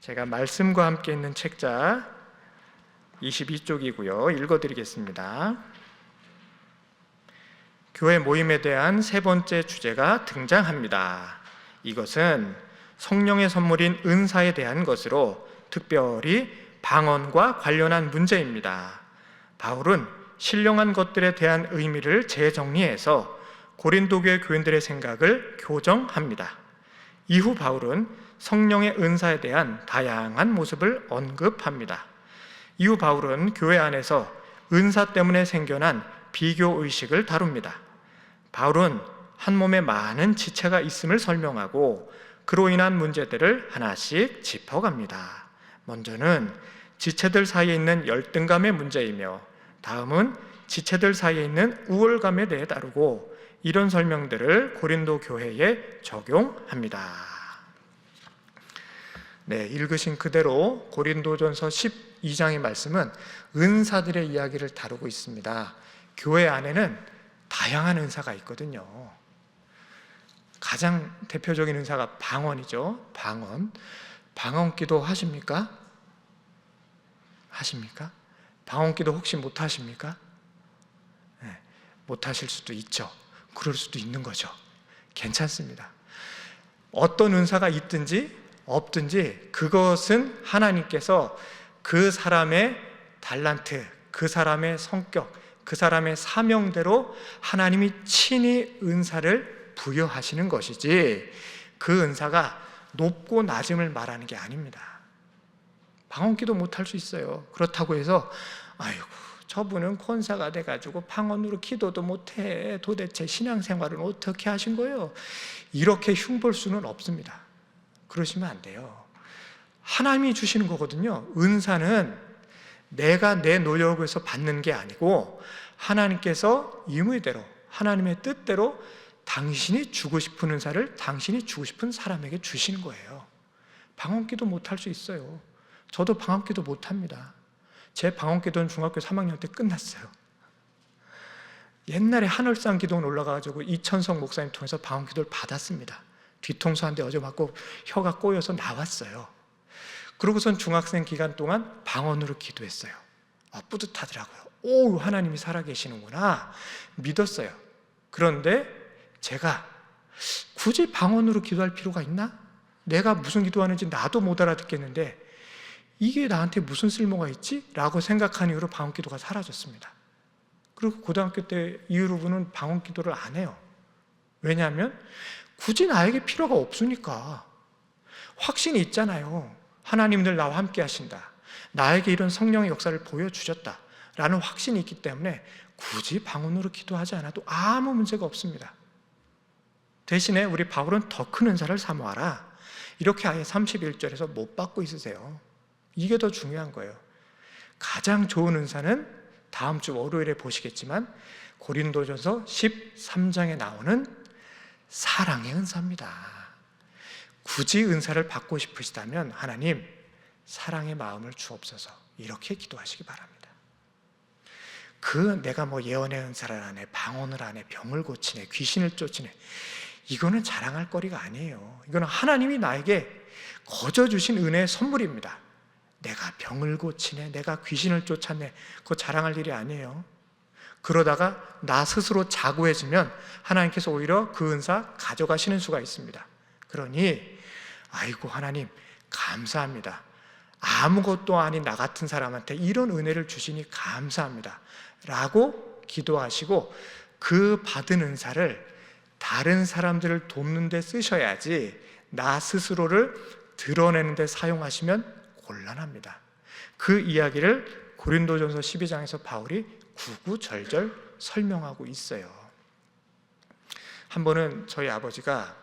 제가 말씀과 함께 있는 책자 22쪽이고요. 읽어드리겠습니다. 교회 모임에 대한 세 번째 주제가 등장합니다. 이것은 성령의 선물인 은사에 대한 것으로 특별히 방언과 관련한 문제입니다. 바울은 신령한 것들에 대한 의미를 재정리해서 고린도 교회 교인들의 생각을 교정합니다. 이후 바울은 성령의 은사에 대한 다양한 모습을 언급합니다. 이후 바울은 교회 안에서 은사 때문에 생겨난 비교의식을 다룹니다. 바울은 한 몸에 많은 지체가 있음을 설명하고 그로 인한 문제들을 하나씩 짚어갑니다. 먼저는 지체들 사이에 있는 열등감의 문제이며 다음은 지체들 사이에 있는 우월감에 대해 다루고 이런 설명들을 고린도 교회에 적용합니다. 읽으신 그대로 고린도전서 12장의 말씀은 은사들의 이야기를 다루고 있습니다. 교회 안에는 다양한 은사가 있거든요. 가장 대표적인 은사가 방언이죠. 방언기도 하십니까? 하십니까? 방언기도 혹시 못 하십니까? 못 하실 수도 있죠. 그럴 수도 있는 거죠. 괜찮습니다. 어떤 은사가 있든지 없든지 그것은 하나님께서 그 사람의 달란트, 그 사람의 성격, 그 사람의 사명대로 하나님이 친히 은사를 부여하시는 것이지 그 은사가 높고 낮음을 말하는 게 아닙니다. 방언기도 못할 수 있어요. 그렇다고 해서 아이고 저분은 권사가 돼가지고 방언으로 기도도 못해 도대체 신앙생활은 어떻게 하신 거예요? 이렇게 흉볼 수는 없습니다. 그러시면 안 돼요. 하나님이 주시는 거거든요. 은사는 내가 내 노력에서 받는 게 아니고 하나님께서 임의대로 하나님의 뜻대로 당신이 주고 싶은 은사를 당신이 주고 싶은 사람에게 주시는 거예요. 방언기도 못할 수 있어요. 저도 방언기도 못합니다. 제 방언기도는 중학교 3학년 때 끝났어요. 옛날에 하늘산 기도원 올라가가지고 이천석 목사님 통해서 방언기도를 받았습니다. 뒤통수 한 대 어제 맞고 혀가 꼬여서 나왔어요. 그러고선 중학생 기간 동안 방언으로 기도했어요. 뿌듯하더라고요. 오, 하나님이 살아계시는구나 믿었어요. 그런데 제가 굳이 방언으로 기도할 필요가 있나? 내가 무슨 기도하는지 나도 못 알아듣겠는데 이게 나한테 무슨 쓸모가 있지? 라고 생각한 이후로 방언기도가 사라졌습니다. 그리고 고등학교 때 이후로는 방언기도를 안 해요. 왜냐하면 굳이 나에게 필요가 없으니까. 확신이 있잖아요. 하나님 늘 나와 함께 하신다. 나에게 이런 성령의 역사를 보여주셨다 라는 확신이 있기 때문에 굳이 방언으로 기도하지 않아도 아무 문제가 없습니다. 대신에 우리 바울은 더 큰 은사를 사모하라 이렇게 아예 31절에서 못 받고 있으세요. 이게 더 중요한 거예요. 가장 좋은 은사는 다음 주 월요일에 보시겠지만 고린도전서 13장에 나오는 사랑의 은사입니다. 굳이 은사를 받고 싶으시다면 하나님 사랑의 마음을 주옵소서 이렇게 기도하시기 바랍니다. 내가 예언의 은사를 하네, 방언을 하네, 병을 고치네, 귀신을 쫓으네 이거는 자랑할 거리가 아니에요. 이거는 하나님이 나에게 거저 주신 은혜의 선물입니다. 내가 병을 고치네, 내가 귀신을 쫓았네 그거 자랑할 일이 아니에요. 그러다가 나 스스로 자고해지면 하나님께서 오히려 그 은사 가져가시는 수가 있습니다. 그러니 아이고 하나님 감사합니다. 아무것도 아닌 나 같은 사람한테 이런 은혜를 주시니 감사합니다 라고 기도하시고 그 받은 은사를 다른 사람들을 돕는 데 쓰셔야지 나 스스로를 드러내는 데 사용하시면 곤란합니다. 그 이야기를 고린도전서 12장에서 바울이 구구절절 설명하고 있어요. 한 번은 저희 아버지가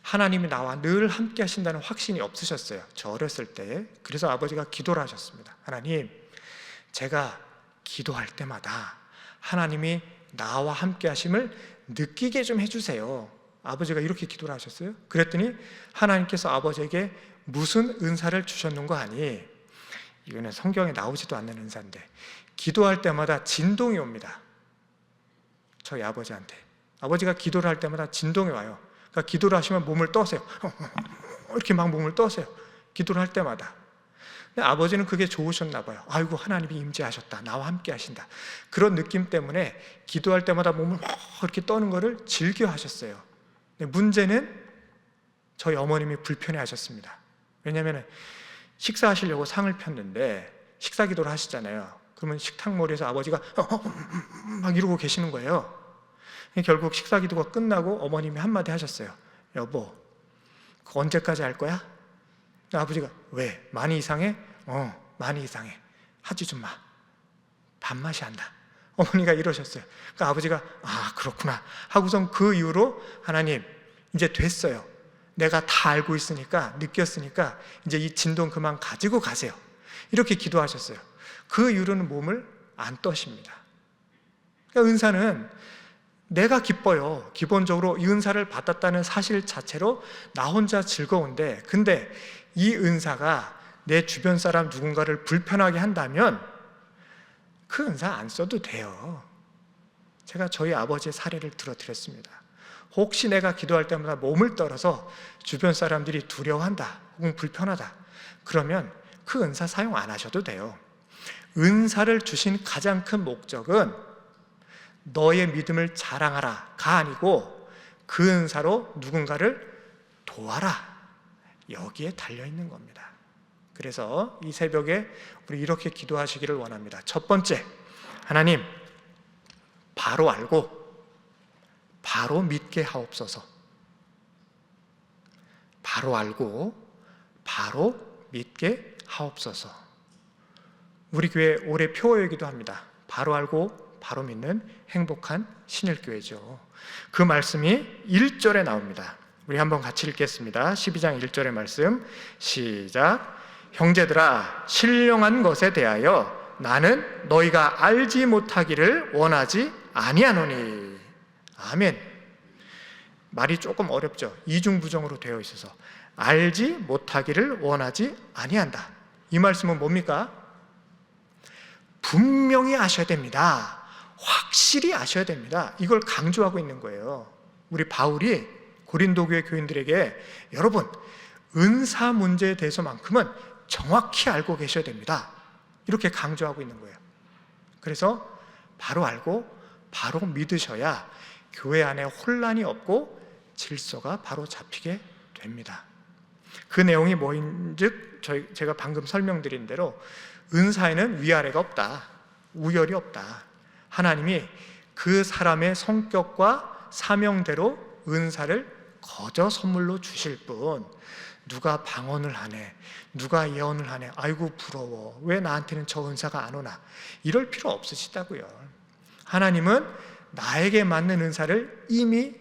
하나님이 나와 늘 함께 하신다는 확신이 없으셨어요. 저 어렸을 때. 그래서 아버지가 기도를 하셨습니다. 하나님, 제가 기도할 때마다 하나님이 나와 함께 하심을 느끼게 좀 해주세요. 아버지가 이렇게 기도를 하셨어요. 그랬더니 하나님께서 아버지에게 무슨 은사를 주셨는 거 아니? 이거는 성경에 나오지도 않는 은사인데 기도할 때마다 진동이 옵니다. 저희 아버지한테. 아버지가 기도를 할 때마다 진동이 와요. 그러니까 기도를 하시면 몸을 떠세요. 이렇게 막 몸을 떠세요. 기도를 할 때마다. 근데 아버지는 그게 좋으셨나 봐요. 아이고, 하나님이 임재하셨다, 나와 함께 하신다, 그런 느낌 때문에 기도할 때마다 몸을 막 이렇게 떠는 거를 즐겨 하셨어요. 근데 문제는 저희 어머님이 불편해 하셨습니다. 왜냐하면 식사하시려고 상을 폈는데 식사 기도를 하시잖아요. 그러면 식탁머리에서 아버지가 막 이러고 계시는 거예요. 결국 식사 기도가 끝나고 어머님이 한마디 하셨어요. 여보, 그거 언제까지 할 거야? 아버지가 왜? 많이 이상해? 많이 이상해. 하지 좀 마. 밥맛이 안 나. 어머니가 이러셨어요. 그러니까 아버지가 그렇구나 하고선 그 이후로 하나님, 이제 됐어요. 내가 다 알고 있으니까, 느꼈으니까 이제 이 진동 그만 가지고 가세요. 이렇게 기도하셨어요. 그 이후로는 몸을 안 떠십니다. 그러니까 은사는 내가 기뻐요. 기본적으로 이 은사를 받았다는 사실 자체로 나 혼자 즐거운데, 근데 이 은사가 내 주변 사람 누군가를 불편하게 한다면 그 은사 안 써도 돼요. 제가 저희 아버지의 사례를 들어드렸습니다. 혹시 내가 기도할 때마다 몸을 떨어서 주변 사람들이 두려워한다 혹은 불편하다, 그러면 그 은사 사용 안 하셔도 돼요. 은사를 주신 가장 큰 목적은 너의 믿음을 자랑하라가 아니고 그 은사로 누군가를 도와라, 여기에 달려있는 겁니다. 그래서 이 새벽에 우리 이렇게 기도하시기를 원합니다. 첫 번째, 하나님, 바로 알고 바로 믿게 하옵소서. 바로 알고 바로 믿게 하옵소서. 우리 교회 올해 표어이기도 합니다. 바로 알고 바로 믿는 행복한 신일교회죠. 그 말씀이 1절에 나옵니다. 우리 한번 같이 읽겠습니다. 12장 1절의 말씀, 시작. 형제들아, 신령한 것에 대하여 나는 너희가 알지 못하기를 원하지 아니하노니. 아멘. 말이 조금 어렵죠. 이중부정으로 되어 있어서 알지 못하기를 원하지 아니한다. 이 말씀은 뭡니까? 분명히 아셔야 됩니다. 확실히 아셔야 됩니다. 이걸 강조하고 있는 거예요. 우리 바울이 고린도 교회 교인들에게 여러분, 은사 문제에 대해서만큼은 정확히 알고 계셔야 됩니다, 이렇게 강조하고 있는 거예요. 그래서 바로 알고 바로 믿으셔야 교회 안에 혼란이 없고 질서가 바로 잡히게 됩니다. 그 내용이 뭐인즉 제가 방금 설명드린 대로 은사에는 위아래가 없다, 우열이 없다. 하나님이 그 사람의 성격과 사명대로 은사를 거저 선물로 주실 뿐, 누가 방언을 하네, 누가 예언을 하네, 아이고 부러워, 왜 나한테는 저 은사가 안 오나, 이럴 필요 없으시다고요. 하나님은 나에게 맞는 은사를 이미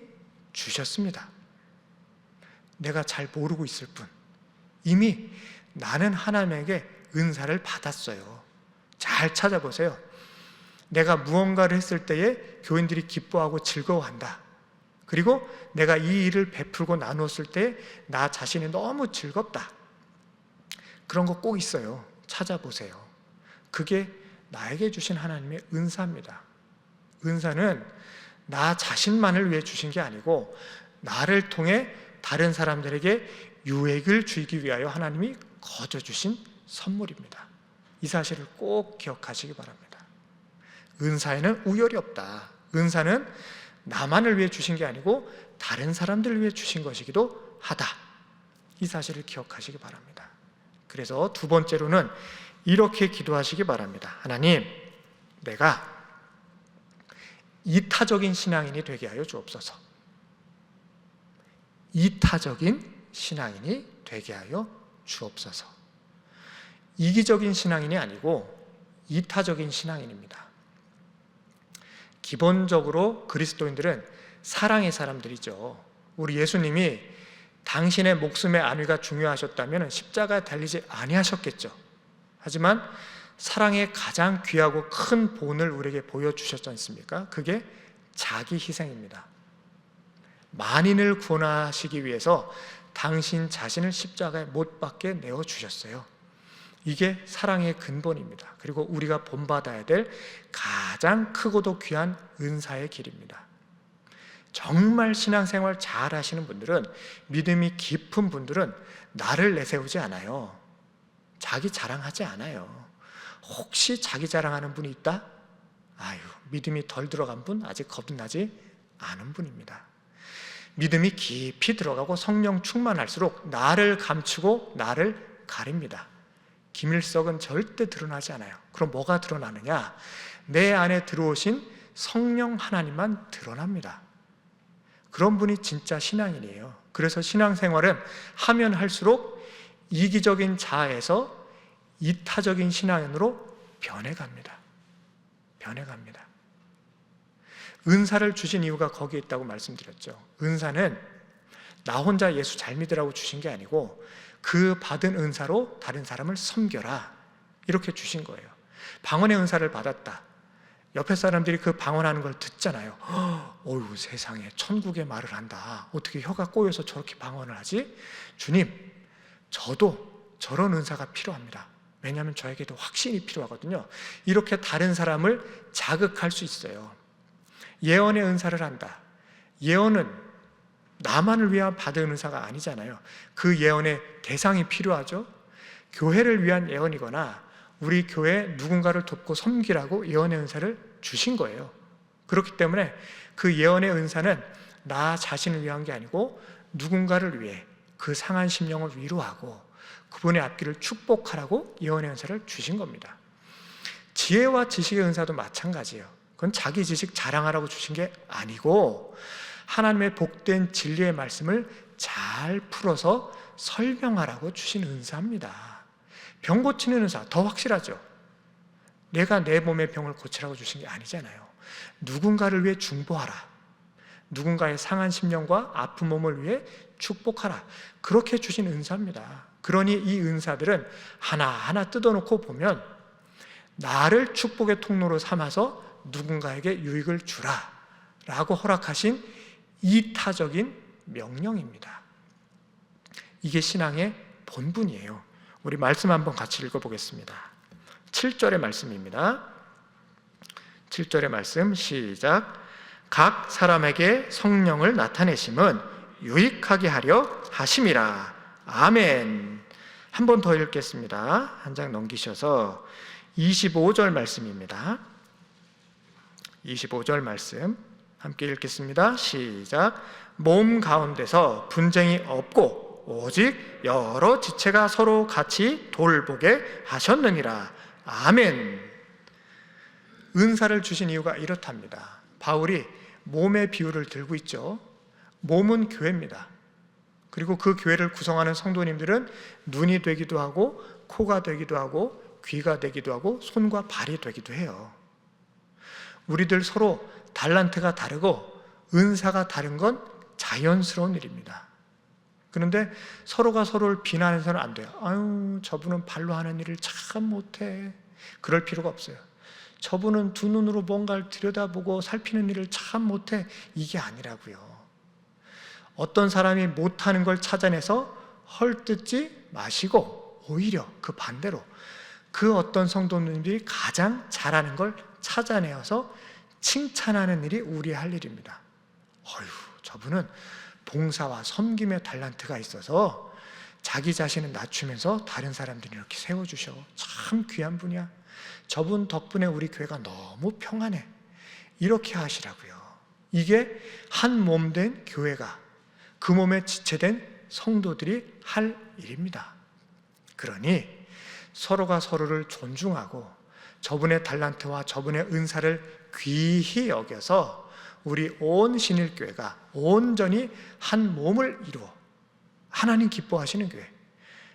주셨습니다. 내가 잘 모르고 있을 뿐, 이미 나는 하나님에게 은사를 받았어요. 잘 찾아보세요. 내가 무언가를 했을 때에 교인들이 기뻐하고 즐거워한다. 그리고 내가 이 일을 베풀고 나누었을 때 나 자신이 너무 즐겁다. 그런 거 꼭 있어요. 찾아보세요. 그게 나에게 주신 하나님의 은사입니다. 은사는 나 자신만을 위해 주신 게 아니고 나를 통해 다른 사람들에게 유익을 주기 위하여 하나님이 거저 주신 선물입니다. 이 사실을 꼭 기억하시기 바랍니다. 은사에는 우열이 없다. 은사는 나만을 위해 주신 게 아니고 다른 사람들을 위해 주신 것이기도 하다. 이 사실을 기억하시기 바랍니다. 그래서 두 번째로는 이렇게 기도하시기 바랍니다. 하나님, 내가 이타적인 신앙인이 되게 하여 주옵소서. 이타적인 신앙인이 되게 하여 주옵소서. 이기적인 신앙인이 아니고 이타적인 신앙인입니다. 기본적으로 그리스도인들은 사랑의 사람들이죠. 우리 예수님이 당신의 목숨의 안위가 중요하셨다면 십자가에 달리지 아니하셨겠죠. 하지만 사랑의 가장 귀하고 큰 본을 우리에게 보여주셨지 않습니까? 그게 자기 희생입니다. 만인을 구원하시기 위해서 당신 자신을 십자가에 못 박게 내어주셨어요. 이게 사랑의 근본입니다. 그리고 우리가 본받아야 될 가장 크고도 귀한 은사의 길입니다. 정말 신앙생활 잘 하시는 분들은, 믿음이 깊은 분들은 나를 내세우지 않아요. 자기 자랑하지 않아요. 혹시 자기 자랑하는 분이 있다? 아유, 믿음이 덜 들어간 분, 아직 거듭나지 않은 분입니다. 믿음이 깊이 들어가고 성령 충만할수록 나를 감추고 나를 가립니다. 기밀석은 절대 드러나지 않아요. 그럼 뭐가 드러나느냐? 내 안에 들어오신 성령 하나님만 드러납니다. 그런 분이 진짜 신앙인이에요. 그래서 신앙생활은 하면 할수록 이기적인 자아에서 이타적인 신앙인으로 변해갑니다. 은사를 주신 이유가 거기에 있다고 말씀드렸죠. 은사는 나 혼자 예수 잘 믿으라고 주신 게 아니고 그 받은 은사로 다른 사람을 섬겨라, 이렇게 주신 거예요. 방언의 은사를 받았다. 옆에 사람들이 그 방언하는 걸 듣잖아요. 어휴, 세상에 천국의 말을 한다. 어떻게 혀가 꼬여서 저렇게 방언을 하지? 주님, 저도 저런 은사가 필요합니다. 왜냐하면 저에게도 확신이 필요하거든요. 이렇게 다른 사람을 자극할 수 있어요. 예언의 은사를 한다. 예언은 나만을 위한 받은 은사가 아니잖아요. 그 예언의 대상이 필요하죠. 교회를 위한 예언이거나 우리 교회 누군가를 돕고 섬기라고 예언의 은사를 주신 거예요. 그렇기 때문에 그 예언의 은사는 나 자신을 위한 게 아니고 누군가를 위해 그 상한 심령을 위로하고 그분의 앞길을 축복하라고 예언의 은사를 주신 겁니다. 지혜와 지식의 은사도 마찬가지예요. 그건 자기 지식 자랑하라고 주신 게 아니고 하나님의 복된 진리의 말씀을 잘 풀어서 설명하라고 주신 은사입니다. 병 고치는 은사 더 확실하죠. 내가 내 몸의 병을 고치라고 주신 게 아니잖아요. 누군가를 위해 중보하라, 누군가의 상한 심령과 아픈 몸을 위해 축복하라, 그렇게 주신 은사입니다. 그러니 이 은사들은 하나하나 뜯어놓고 보면 나를 축복의 통로로 삼아서 누군가에게 유익을 주라 라고 허락하신 이타적인 명령입니다. 이게 신앙의 본분이에요. 우리 말씀 한번 같이 읽어보겠습니다. 7절의 말씀입니다. 7절의 말씀 시작. 각 사람에게 성령을 나타내심은 유익하게 하려 하심이라. 아멘. 한 번 더 읽겠습니다. 한 장 넘기셔서 25절 말씀입니다. 25절 말씀 함께 읽겠습니다. 시작. 몸 가운데서 분쟁이 없고 오직 여러 지체가 서로 같이 돌보게 하셨느니라. 아멘. 은사를 주신 이유가 이렇답니다. 바울이 몸의 비유를 들고 있죠. 몸은 교회입니다. 그리고 그 교회를 구성하는 성도님들은 눈이 되기도 하고 코가 되기도 하고 귀가 되기도 하고 손과 발이 되기도 해요. 우리들 서로 달란트가 다르고 은사가 다른 건 자연스러운 일입니다. 그런데 서로가 서로를 비난해서는 안 돼요. 아유, 저분은 발로 하는 일을 참 못해. 그럴 필요가 없어요. 저분은 두 눈으로 뭔가를 들여다보고 살피는 일을 참 못해. 이게 아니라고요. 어떤 사람이 못하는 걸 찾아내서 헐뜯지 마시고 오히려 그 반대로 그 어떤 성도님들이 가장 잘하는 걸 찾아내어서 칭찬하는 일이 우리 할 일입니다. 어휴, 저분은 봉사와 섬김의 달란트가 있어서 자기 자신을 낮추면서 다른 사람들이 이렇게 세워주셔. 참 귀한 분이야. 저분 덕분에 우리 교회가 너무 평안해. 이렇게 하시라고요. 이게 한 몸 된 교회가 그 몸에 지체된 성도들이 할 일입니다. 그러니 서로가 서로를 존중하고 저분의 달란트와 저분의 은사를 귀히 여겨서 우리 온 신일교회가 온전히 한 몸을 이루어 하나님 기뻐하시는 교회,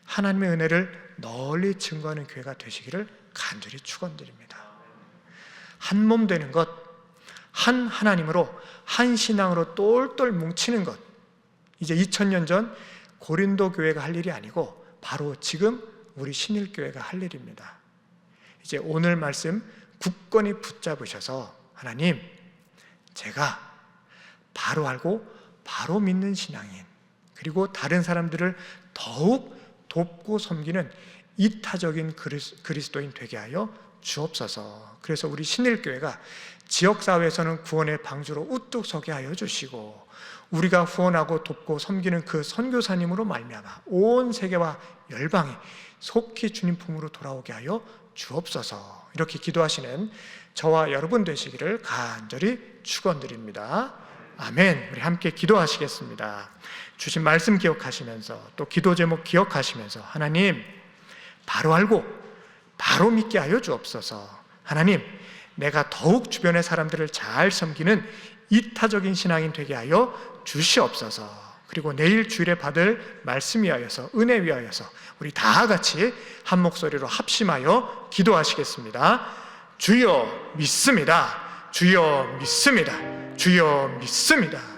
하나님의 은혜를 널리 증거하는 교회가 되시기를 간절히 축원드립니다. 한 몸 되는 것, 한 하나님으로, 한 신앙으로 똘똘 뭉치는 것, 이제 2000년 전 고린도 교회가 할 일이 아니고 바로 지금 우리 신일교회가 할 일입니다. 이제 오늘 말씀 굳건히 붙잡으셔서 하나님, 제가 바로 알고 바로 믿는 신앙인, 그리고 다른 사람들을 더욱 돕고 섬기는 이타적인 그리스도인 되게 하여 주옵소서. 그래서 우리 신일교회가 지역사회에서는 구원의 방주로 우뚝 서게 하여 주시고, 우리가 후원하고 돕고 섬기는 그 선교사님으로 말미암아 온 세계와 열방이 속히 주님 품으로 돌아오게 하여 주옵소서. 이렇게 기도하시는 저와 여러분 되시기를 간절히 축원드립니다. 아멘. 우리 함께 기도하시겠습니다. 주신 말씀 기억하시면서 또 기도 제목 기억하시면서, 하나님, 바로 알고 바로 믿게 하여 주옵소서. 하나님, 내가 더욱 주변의 사람들을 잘 섬기는 이타적인 신앙인 되게 하여 주시옵소서. 그리고 내일 주일에 받을 말씀 위하여서, 은혜 위하여서 우리 다 같이 한 목소리로 합심하여 기도하시겠습니다. 주여 믿습니다. 주여 믿습니다. 주여 믿습니다.